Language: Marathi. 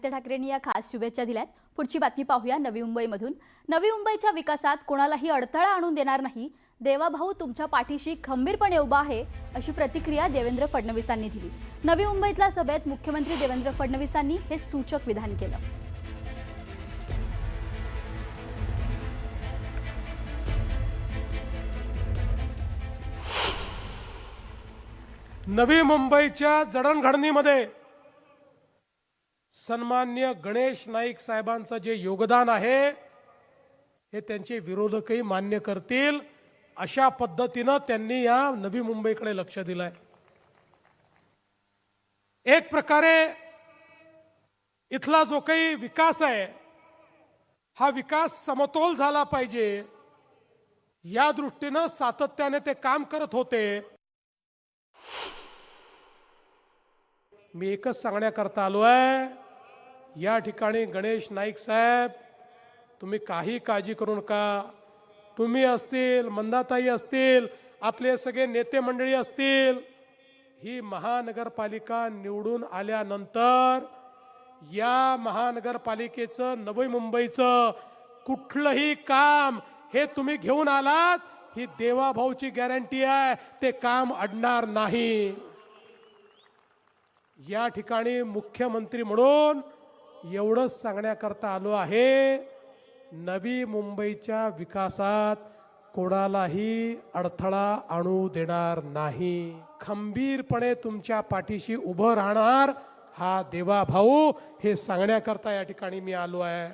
आदित्य ठाकरेंनी या खास शुभेच्छा दिल्यात। पुढची बातमी पाहूया नवी मुंबईमधून। नवी मुंबईच्या विकासात कोणालाही अडथळा आणून देणार नाही, देवाभाऊ तुमच्या पाठीशी खंबीरपणे उभा आहे, अशी प्रतिक्रिया देवेंद्र फडणवीसांनी दिली। नवी मुंबईतल्या सभेत मुख्यमंत्री देवेंद्र फडणवीसांनी हे सूचक विधान केलं। नवी मुंबईच्या जडणघडणीमध्ये सन्माननीय गणेश नाईक साहेबांचं जे योगदान आहे हे त्यांचे विरोधकही मान्य करतील। अशा पद्धतीने त्यांनी या नवी मुंबईकडे लक्ष दिलंय। एक प्रकारे इथला जो काही विकास आहे हा विकास समतोल झाला पाहिजे या दृष्टीने सातत्याने ते काम करत होते। मी एकच सांगण्याकरता आलो आहे, या ठिकाणी गणेश नाईक साहेब तुम्ही काही काळजी करू नका। तुम्ही असतील, मंदाताई असतील, आपले सगळे नेते मंडळी असतील, ही महानगरपालिका निवडून आल्यानंतर या महानगरपालिकेचं नवी मुंबईचं कुठलंही काम हे तुम्ही घेऊन आलात, ही देवाभाऊची गॅरंटी आहे, ते काम अडणार नाही। या ठिकाणी मुख्यमंत्री म्हणून एवढंच सांगण्याकरता आलो आहे, नवी मुंबईच्या विकासात कोणालाही अडथळा आणू देणार नाही। खंबीरपणे तुमच्या पाठीशी उभं राहणार हा देवाभाऊ, हे सांगण्याकरता या ठिकाणी मी आलो आहे।